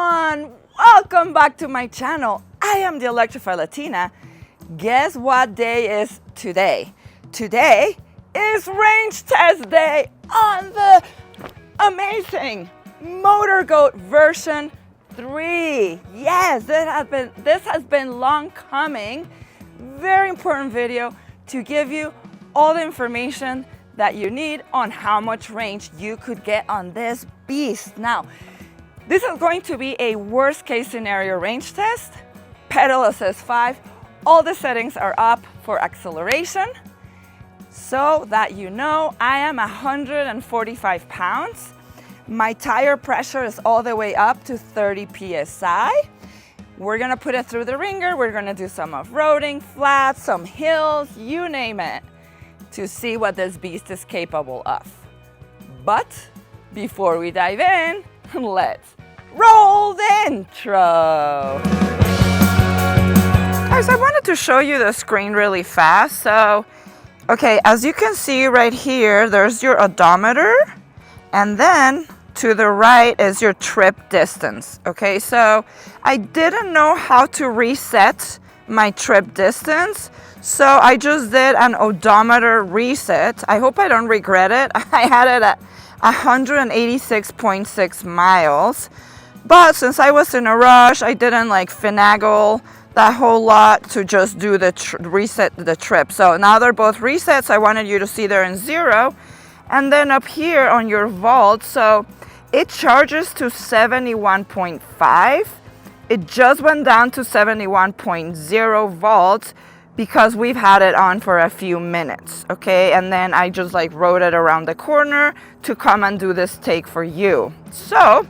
everyone, welcome back to my channel. I am the Electrified Latina. Guess what day is today? Today is range test day on the amazing Motor Goat version 3. Yes, this has been long coming. Very important video to give you all the information that you need on how much range you could get on this beast. Now, this is going to be a worst case scenario range test. Pedal assist 5. All the settings are up for acceleration. So that you know, I am 145 pounds. My tire pressure is all the way up to 30 PSI. We're gonna put it through the ringer. We're gonna do some off-roading, flats, some hills, you name it, to see what this beast is capable of. But before we dive in, let's roll the intro. Guys, I wanted to show you the screen really fast. So, okay, as you can see right here, there's your odometer, and then to the right is your trip distance. Okay, so I didn't know how to reset my trip distance, so I just did an odometer reset. I hope I don't regret it. I had it at 186.6 miles, but since I was in a rush, I didn't like finagle that whole lot to just do the reset the trip. So now they're both resets. I wanted you to see they're in 0. And then up here on your vault, so it charges to 71.5. It just went down to 71.0 volts because we've had it on for a few minutes, okay? And then I just like rode it around the corner to come and do this take for you. So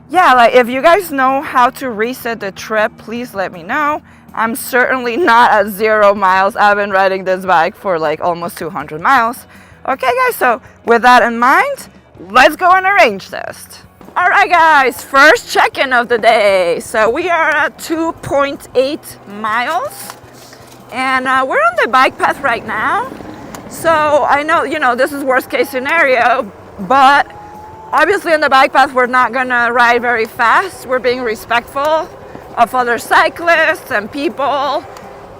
yeah, like if you guys know how to reset the trip, please let me know. I'm certainly not at 0 miles. I've been riding this bike for like almost 200 miles. Okay guys, so with that in mind, let's go on a range test. All right guys, first check-in of the day. So we are at 2.8 miles and we're on the bike path right now. So I know, this is worst case scenario, but obviously on the bike path, we're not gonna ride very fast. We're being respectful of other cyclists and people,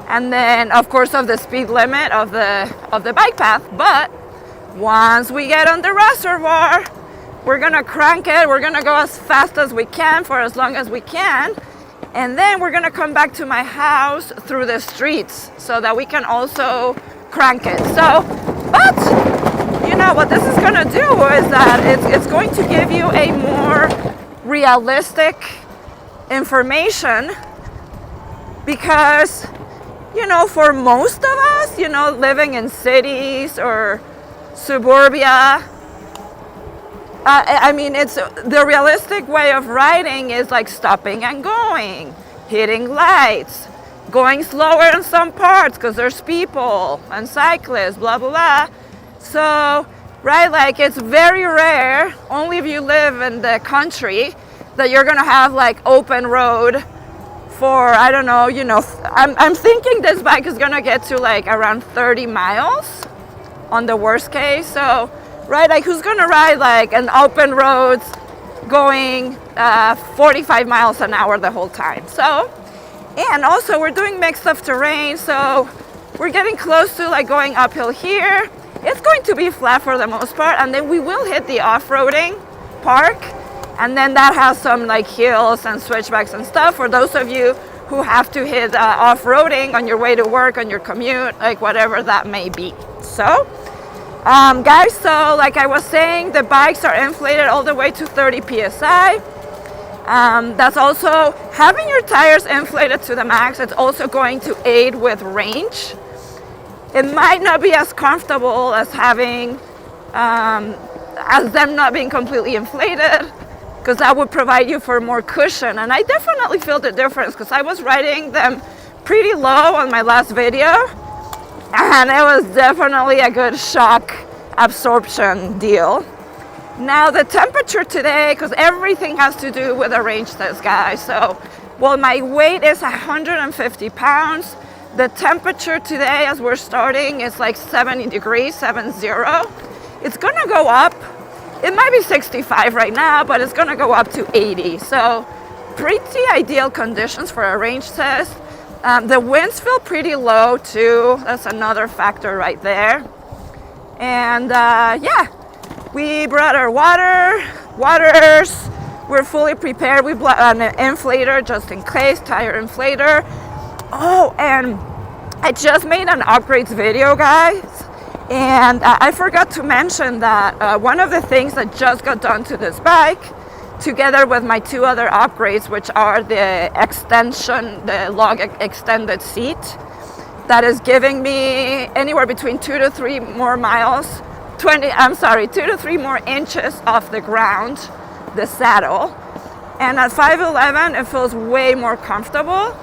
and then of course of the speed limit of the bike path. But once we get on the reservoir, we're gonna crank it. We're gonna go as fast as we can for as long as we can, and then we're gonna come back to my house through the streets so that we can also crank it. So, but what this is going to do is that it's going to give you a more realistic information because, for most of us, living in cities or suburbia, it's the realistic way of riding is like stopping and going, hitting lights, going slower in some parts because there's people and cyclists, blah, blah, blah. So, right, like it's very rare, only if you live in the country, that you're gonna have like open road for, I don't know, I'm thinking this bike is gonna get to like around 30 miles on the worst case. So, right, like who's gonna ride like an open roads going 45 miles an hour the whole time? So, and also we're doing mixed of terrain, so we're getting close to like going uphill here. It's going to be flat for the most part, and then we will hit the off-roading park, and then that has some like hills and switchbacks and stuff for those of you who have to hit off-roading on your way to work, on your commute, like whatever that may be. So, guys, so like I was saying, the bikes are inflated all the way to 30 PSI. That's also, having your tires inflated to the max, it's also going to aid with range. It might not be as comfortable as having, as them not being completely inflated, because that would provide you for more cushion. And I definitely feel the difference because I was riding them pretty low on my last video, and it was definitely a good shock absorption deal. Now the temperature today, because everything has to do with a range test, guys. So, well, my weight is 150 pounds. The temperature today as we're starting is like 70 degrees, 70. It's gonna go up. It might be 65 right now, but it's gonna go up to 80. So pretty ideal conditions for a range test. The winds feel pretty low too. That's another factor right there. And yeah, we brought our waters. We're fully prepared. We brought an inflator just in case, tire inflator. Oh, and I just made an upgrades video, guys. And I forgot to mention that one of the things that just got done to this bike, together with my 2 other upgrades, which are the extension, the log extended seat, that is giving me anywhere between 2 to 3 more miles, 2 to 3 more inches off the ground, the saddle. And at 5'11", it feels way more comfortable.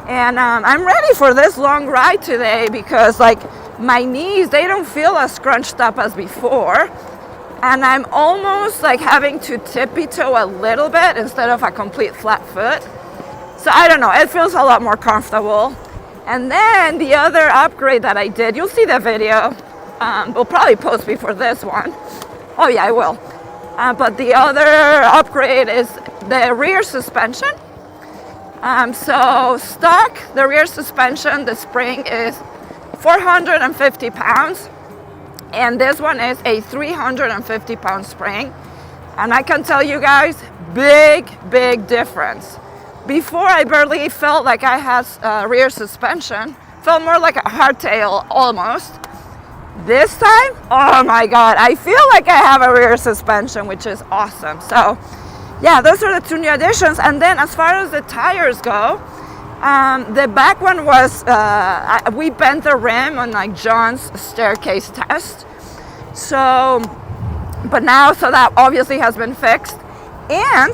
And I'm ready for this long ride today because like my knees, they don't feel as scrunched up as before. And I'm almost like having to tippy toe a little bit instead of a complete flat foot. So I don't know, it feels a lot more comfortable. And then the other upgrade that I did, you'll see the video. We'll probably post before this one. Oh yeah, I will. But the other upgrade is the rear suspension. So stock, the rear suspension, the spring is 450 pounds. And this one is a 350 pound spring. And I can tell you guys, big difference. Before I barely felt like I had rear suspension, felt more like a hardtail almost. This time, oh my God, I feel like I have a rear suspension, which is awesome. So yeah, those are the 2 new additions. And then as far as the tires go, the back one was, we bent the rim on like John's staircase test. So, but now, so that obviously has been fixed. And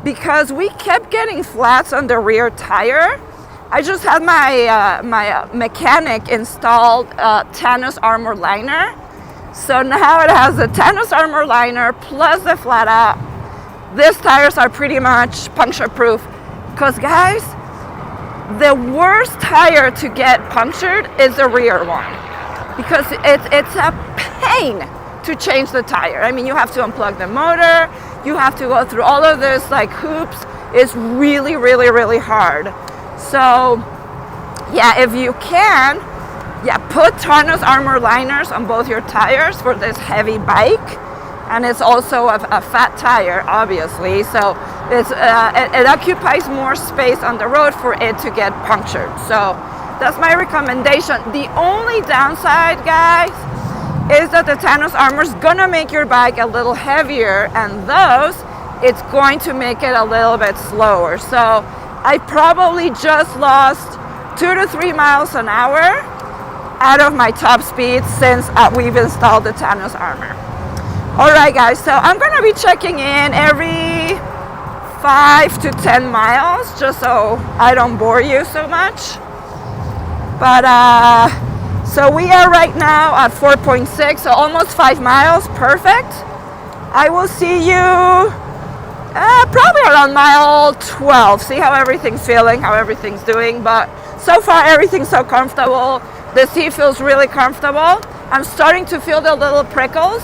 because we kept getting flats on the rear tire, I just had my mechanic installed Thanos armor liner. So now it has the Thanos armor liner plus the flat out. These tires are pretty much puncture proof. Because guys, the worst tire to get punctured is the rear one. Because it's a pain to change the tire. I mean, you have to unplug the motor. You have to go through all of this like hoops. It's really hard. So yeah, if you can, yeah, put Thanos armor liners on both your tires for this heavy bike. And it's also a fat tire, obviously. So it's it occupies more space on the road for it to get punctured. So that's my recommendation. The only downside, guys, is that the Thanos armor is gonna make your bike a little heavier, and thus it's going to make it a little bit slower. So I probably just lost 2 to 3 miles an hour out of my top speed since we've installed the Thanos armor. All right, guys, so I'm gonna be checking in every 5 to 10 miles just so I don't bore you so much. But so we are right now at 4.6, so almost 5 miles, perfect. I will see you probably around mile 12, see how everything's feeling, how everything's doing. But so far, everything's so comfortable. The seat feels really comfortable. I'm starting to feel the little prickles.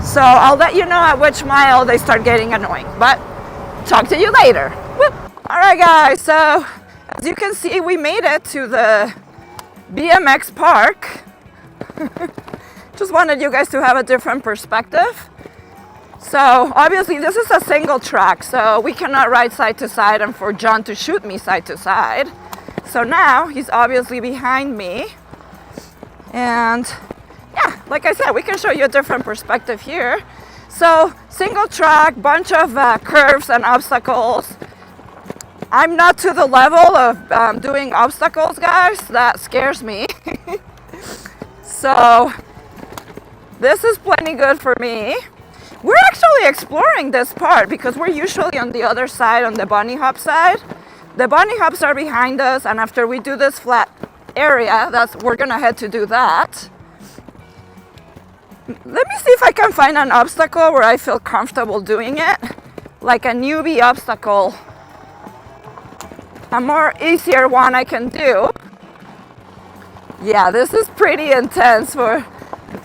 So I'll let you know at which mile they start getting annoying. But talk to you later. Whoop. All right, guys, so as you can see, we made it to the BMX park. Just wanted you guys to have a different perspective. So obviously this is a single track, so we cannot ride side to side and for John to shoot me side to side. So now he's obviously behind me. And yeah, like I said, we can show you a different perspective here. So single track, bunch of curves and obstacles. I'm not to the level of doing obstacles, guys. That scares me. So this is plenty good for me. We're actually exploring this part because we're usually on the other side, on the bunny hop side. The bunny hops are behind us, and after we do this flat area, we're gonna head to do that. Let me see if I can find an obstacle where I feel comfortable doing it, like a newbie obstacle. A more easier one I can do. Yeah, this is pretty intense for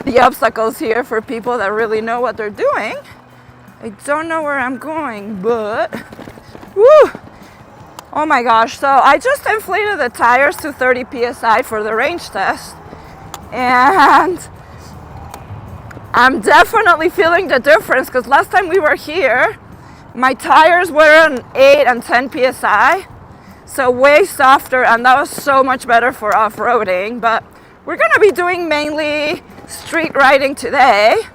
the obstacles here for people that really know what they're doing. I don't know where I'm going, but Woo! Oh my gosh, so I just inflated the tires to 30 psi for the range test, and I'm definitely feeling the difference, because last time we were here, my tires were on 8 and 10 psi, so way softer, and that was so much better for off-roading. But we're gonna be doing mainly street riding today.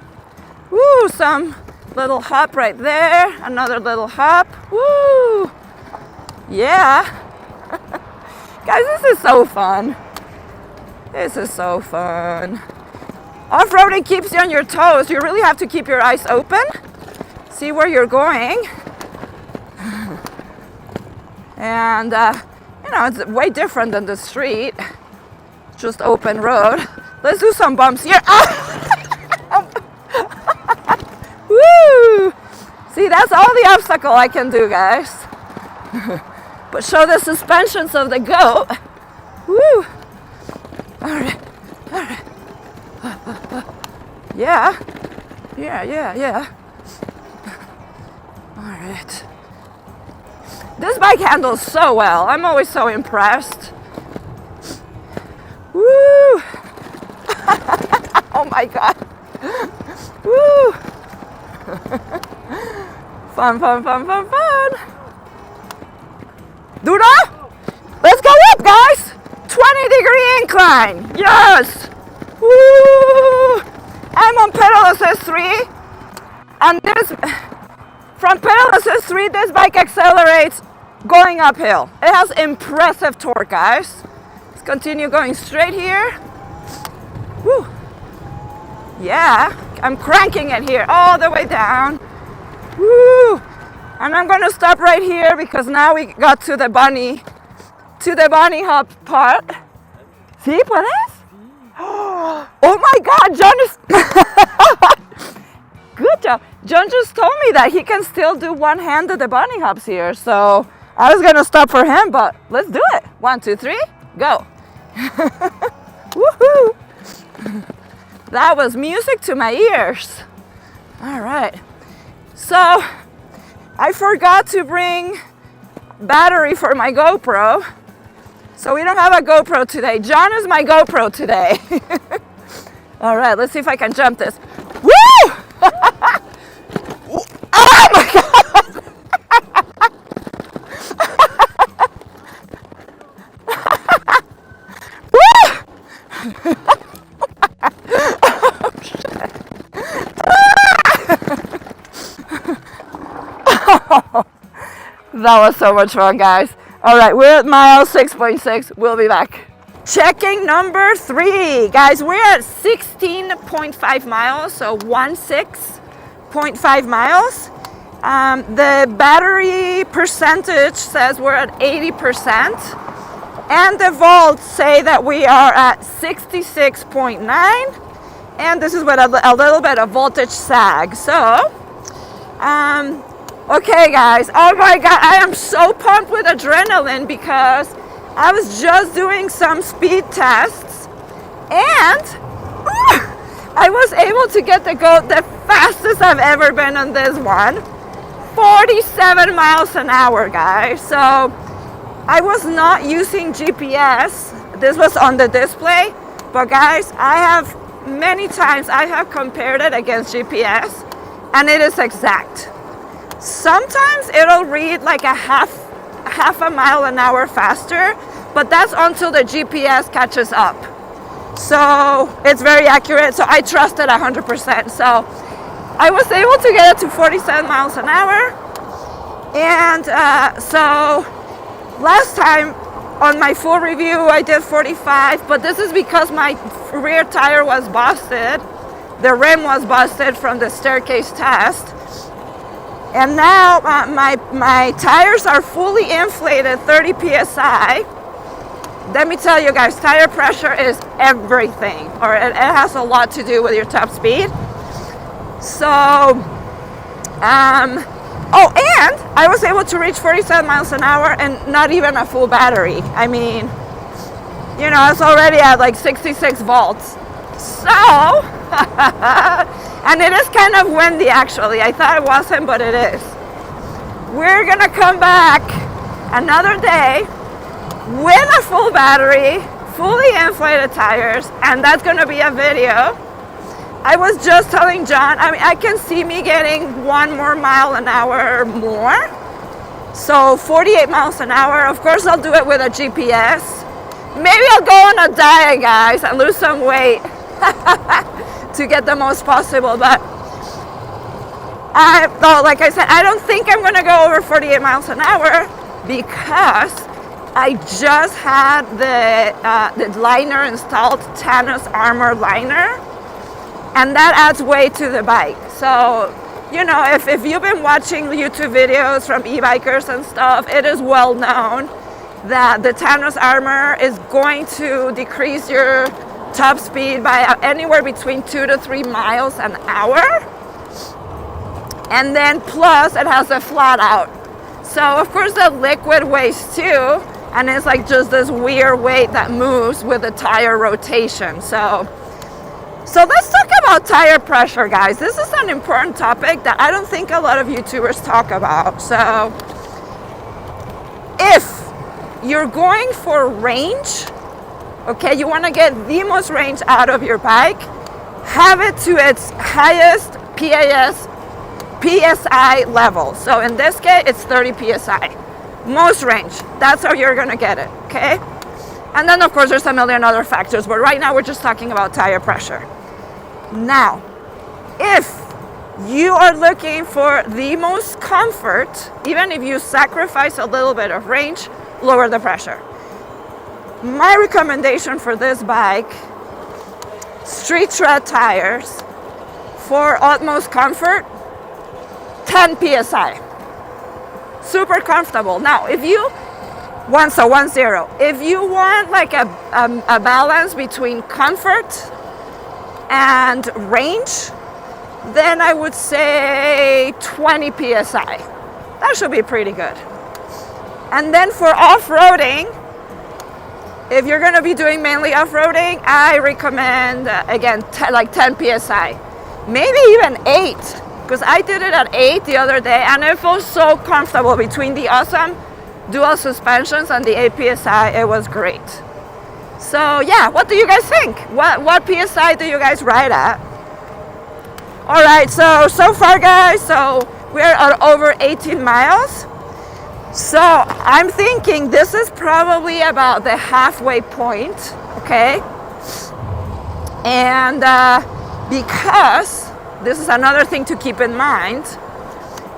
Woo, some little hop right there, another little hop. Woo! Yeah. Guys, this is so fun. This is so fun. Off-roading keeps you on your toes. You really have to keep your eyes open. See where you're going. And, you know, it's way different than the street. Just open road. Let's do some bumps here. Woo! See, that's all the obstacle I can do, guys. But show the suspensions of the goat. Woo! All right. Yeah. All right. This bike handles so well. I'm always so impressed. Woo! Oh my God. Woo! Fun. Duda! Let's go up, guys! 20-degree incline. Yes! Woo! I'm on pedal assist 3, and this, from pedal assist 3, this bike accelerates going uphill. It has impressive torque, guys. Let's continue going straight here. Woo! Yeah, I'm cranking it here all the way down. Woo! And I'm gonna stop right here because now we got to the bunny hop part. ¿Sí puedes? Oh my God, John is good job. John just told me that he can still do one-handed the bunny hops here. So I was gonna stop for him, but let's do it. 1, 2, 3, go. Woohoo! That was music to my ears. All right. So I forgot to bring battery for my GoPro. So we don't have a GoPro today. John is my GoPro today. All right, let's see if I can jump this. Woo! Oh my God! Woo! Oh, shit. That was so much fun, guys. All right, we're at mile 6.6. We'll be back. Checking number 3. Guys, we're at 16.5 miles, so 16.5 miles. The battery percentage says we're at 80%. And the volts say that we are at 66.9. And this is with a little bit of voltage sag. So, okay, guys. Oh my God, I am so pumped with adrenaline because I was just doing some speed tests and I was able to get the goat the fastest I've ever been on this one. 47 miles an hour, guys. So I was not using GPS. This was on the display. But guys, many times I have compared it against GPS and it is exact. Sometimes it'll read like a half a mile an hour faster, but that's until the GPS catches up. So it's very accurate, so I trust it 100%. So I was able to get it to 47 miles an hour. And so last time on my full review, I did 45, but this is because my rear tire was busted. The rim was busted from the staircase test. And now my tires are fully inflated, 30 psi. Let me tell you guys, tire pressure is everything, or it has a lot to do with your top speed. So, oh, and I was able to reach 47 miles an hour and not even a full battery. I mean, you know, it's already at like 66 volts. So, and it is kind of windy actually. I thought it wasn't, but it is. we're gonna come back another day with a full battery, fully inflated tires, and that's gonna be a video. I was just telling John, I mean, I can see me getting 1 more mile an hour more. So 48 miles an hour. Of course, I'll do it with a GPS. Maybe I'll go on a diet, guys, and lose some weight to get the most possible. But like I said, I don't think I'm gonna go over 48 miles an hour because I just had the liner installed, Thanos Armor liner, and that adds weight to the bike. So, you know, if you've been watching YouTube videos from e-bikers and stuff, it is well known that the Thanos Armor is going to decrease your top speed by anywhere between 2 to 3 miles an hour. And then plus it has a flat out. So of course the liquid weighs too, and it's like just this weird weight that moves with the tire rotation. So let's talk about tire pressure, guys. This is an important topic that I don't think a lot of YouTubers talk about. So if you're going for range, okay, you want to get the most range out of your bike, have it to its highest PSI level. So in this case, it's 30 PSI. Most range. That's how you're going to get it, okay? And then, of course, there's a million other factors, but right now we're just talking about tire pressure. Now, if you are looking for the most comfort, even if you sacrifice a little bit of range, lower the pressure. My recommendation for this bike, street tread tires for utmost comfort, 10 PSI. Super comfortable. Now, if you want, so 10, if you want like a balance between comfort and range, then I would say 20 PSI. That should be pretty good. And then for off-roading, if you're going to be doing mainly off-roading, I recommend, again, like 10 PSI. Maybe even 8, because I did it at 8 the other day, and it feels so comfortable between the awesome dual suspensions and the 8 PSI. It was great. So yeah, what do you guys think? What PSI do you guys ride at? All right, so far, guys, so we're at over 18 miles. So I'm thinking this is probably about the halfway point, okay? And because this is another thing to keep in mind,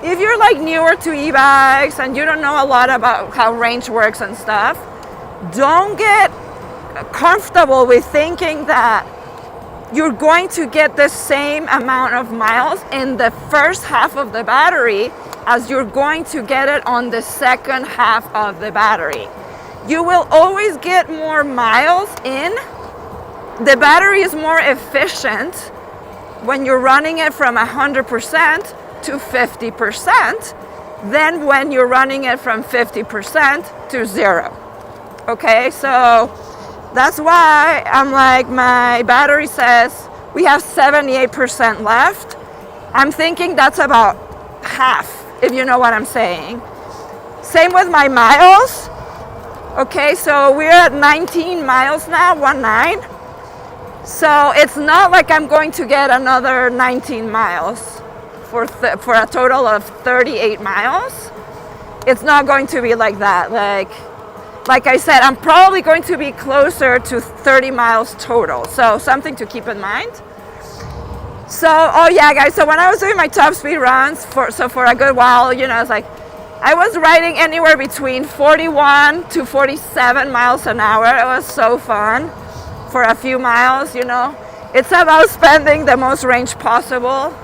if you're like newer to e-bikes and you don't know a lot about how range works and stuff, don't get comfortable with thinking that you're going to get the same amount of miles in the first half of the battery as you're going to get it on the second half of the battery. You will always get more miles in. The battery is more efficient when you're running it from 100% to 50% than when you're running it from 50% to 0. Okay, so that's why I'm like, my battery says we have 78% left. I'm thinking that's about half, if you know what I'm saying. Same with my miles. Okay, so we're at 19 miles now, 19. So it's not like I'm going to get another 19 miles for a total of 38 miles. It's not going to be like that. Like I said, I'm probably going to be closer to 30 miles total. So something to keep in mind. So, oh yeah, guys, so when I was doing my top speed runs for a good while, you know, it's like I was riding anywhere between 41 to 47 miles an hour. It was so fun for a few miles, you know. It's about spending the most range possible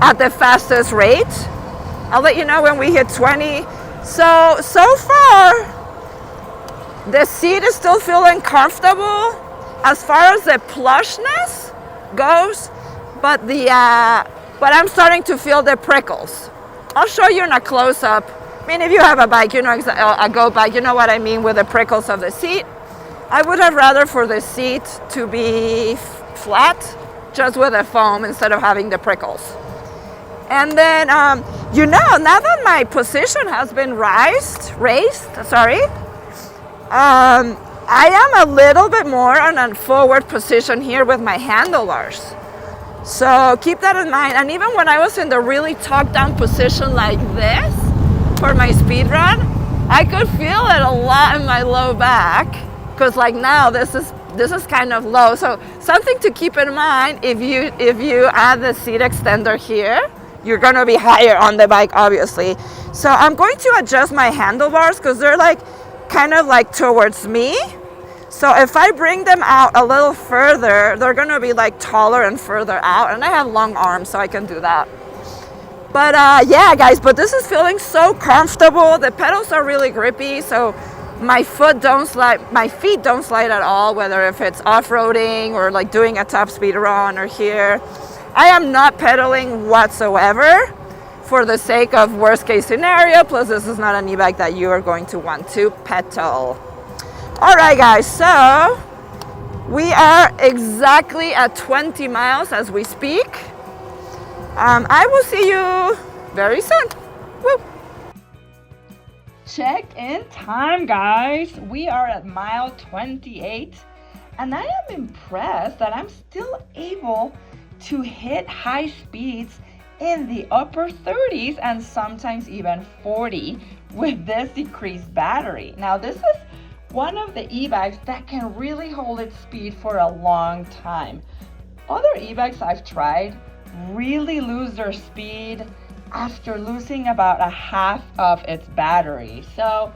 at the fastest rate. I'll let you know when we hit 20. So far, the seat is still feeling comfortable as far as the plushness goes, but I'm starting to feel the prickles. I'll show you in a close-up. I mean, if you have a bike, you know, a Go bike, you know what I mean with the prickles of the seat. I would have rather for the seat to be flat, just with a foam instead of having the prickles. And then, now that my position has been raised, I am a little bit more on a forward position here with my handlebars. So keep that in mind. And even when I was in the really tucked down position like this for my speed run, I could feel it a lot in my low back, because like now this is kind of low. So something to keep in mind, if you add the seat extender here, you're gonna be higher on the bike, obviously. So I'm going to adjust my handlebars because they're like kind of like towards me. So if I bring them out a little further, they're gonna be like taller and further out, and I have long arms, so I can do that. But yeah, guys, but this is feeling so comfortable. The pedals are really grippy, so my feet don't slide at all, whether if it's off-roading or like doing a top speed run or here. I am not pedaling whatsoever for the sake of worst case scenario, plus this is not an e-bike that you are going to want to pedal. All right, guys, so we are exactly at 20 miles as we speak. I will see you very soon. Woo. Check-in time, guys. We are at mile 28, and I am impressed that I'm still able to hit high speeds in the upper 30s and sometimes even 40 with this decreased battery. Now, this is one of the e-bikes that can really hold its speed for a long time. Other e-bikes I've tried really lose their speed after losing about a half of its battery. So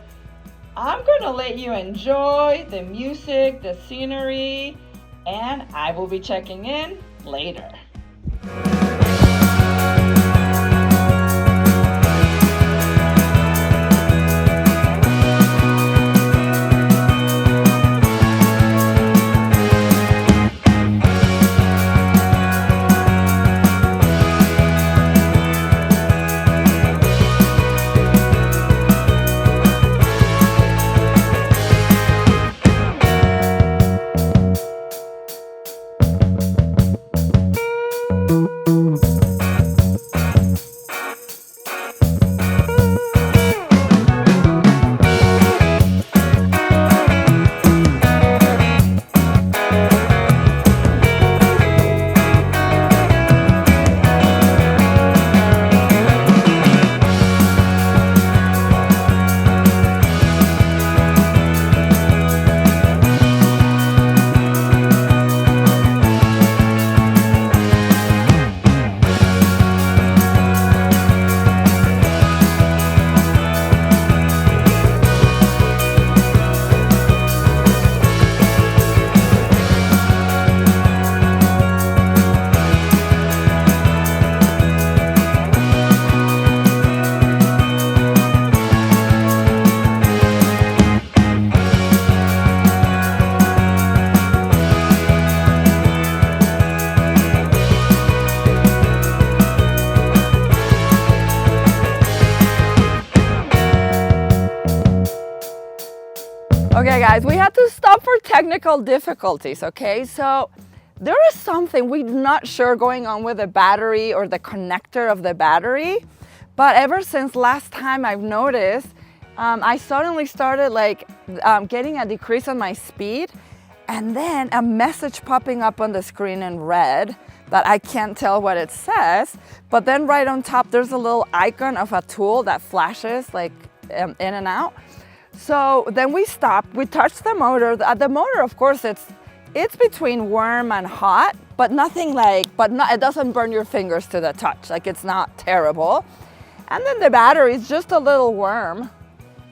I'm gonna let you enjoy the music, the scenery, and I will be checking in later. Okay, guys, we had to stop for technical difficulties, okay? So there is something we're not sure going on with the battery or the connector of the battery, but ever since last time I've noticed, I suddenly started getting a decrease on my speed, and then a message popping up on the screen in red that I can't tell what it says, but then right on top there's a little icon of a tool that flashes like in and out. So then we stopped, we touched the motor. The motor, of course, it's between warm and hot, but nothing it doesn't burn your fingers to the touch. Like, it's not terrible. And then the battery is just a little warm.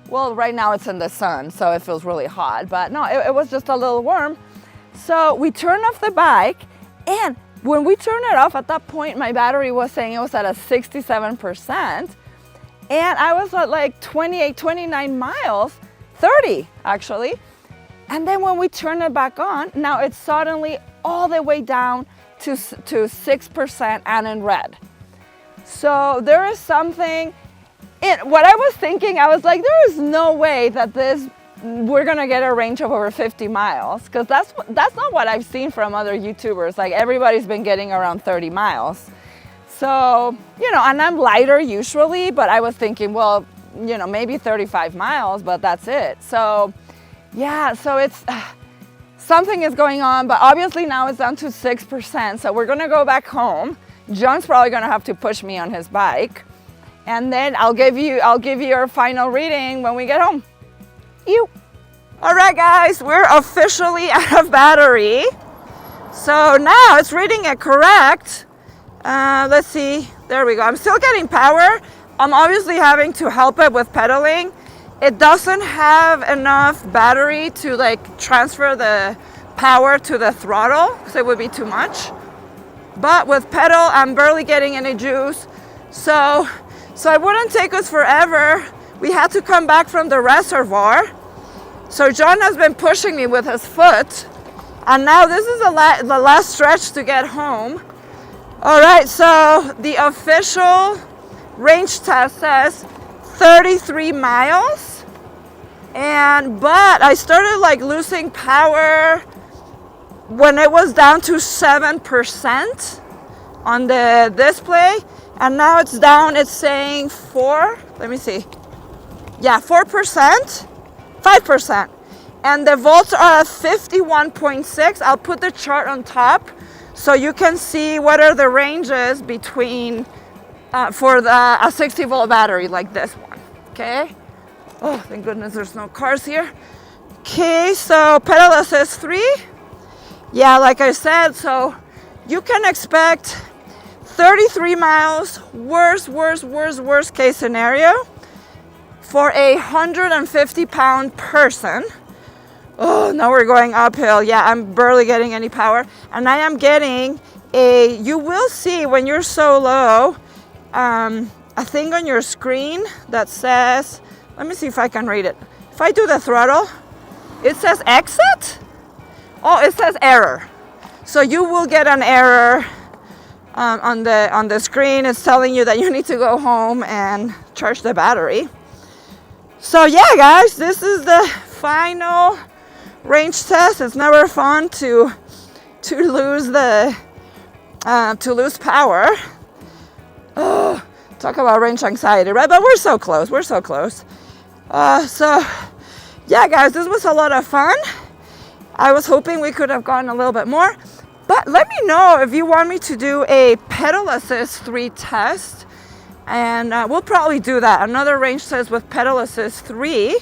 Well, right now it's in the sun, so it feels really hot, but no, it was just a little warm. So we turned off the bike, and when we turned it off, at that point, my battery was saying it was at a 67%. And I was at like 28, 29 miles, 30 actually. And then when we turn it back on, now it's suddenly all the way down to 6% and in red. So there is something, what I was thinking, I was like, there is no way that we're gonna get a range of over 50 miles, because that's not what I've seen from other YouTubers. Like, everybody's been getting around 30 miles. So, you know, and I'm lighter usually, but I was thinking, well, you know, maybe 35 miles, but that's it. So yeah, so it's something is going on, but obviously now it's down to 6%. So we're gonna go back home. John's probably gonna have to push me on his bike, and then I'll give you your final reading when we get home. All right, guys, we're officially out of battery. So now it's reading it correct. Let's see. There we go. I'm still getting power. I'm obviously having to help it with pedaling. It doesn't have enough battery to like transfer the power to the throttle, because it would be too much. But with pedal, I'm barely getting any juice. So it wouldn't take us forever. We had to come back from the reservoir. So John has been pushing me with his foot. And now this is the last stretch to get home. All right, so the official range test says 33 miles. But I started like losing power when it was down to 7% on the display. And now it's down, it's saying 4, let me see. Yeah, 4%, 5%. And the volts are at 51.6. I'll put the chart on top so you can see what are the ranges between for a 60 volt battery like this one, okay? Oh, thank goodness there's no cars here. Okay, so pedal assist 3. Yeah, like I said, so you can expect 33 miles, worst case scenario, for a 150-pound person. Oh, now we're going uphill. Yeah, I'm barely getting any power. And I am getting you will see when you're so low, a thing on your screen that says, let me see if I can read it. If I do the throttle, it says exit. Oh, it says error. So you will get an error on the screen. It's telling you that you need to go home and charge the battery. So yeah, guys, this is the final range test. It's never fun to lose power. Oh, talk about range anxiety, right? But we're so close. So yeah, guys, this was a lot of fun. I was hoping we could have gone a little bit more, but let me know if you want me to do a pedal assist 3 test, and we'll probably do that, another range test with pedal assist 3,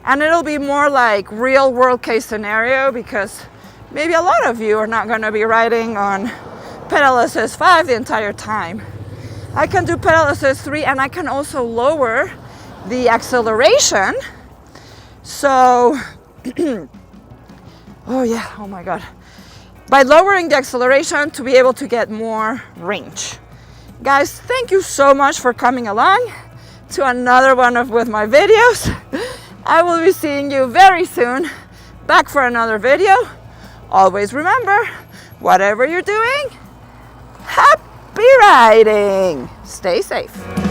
and it'll be more like real world case scenario, because maybe a lot of you are not going to be riding on pedal assist 5 the entire time. I can do pedal assist 3, and I can also lower the acceleration. So oh yeah, oh my God. By lowering the acceleration to be able to get more range. Guys, thank you so much for coming along to another one with my videos. I will be seeing you very soon back for another video. Always remember, whatever you're doing, happy riding. Stay safe.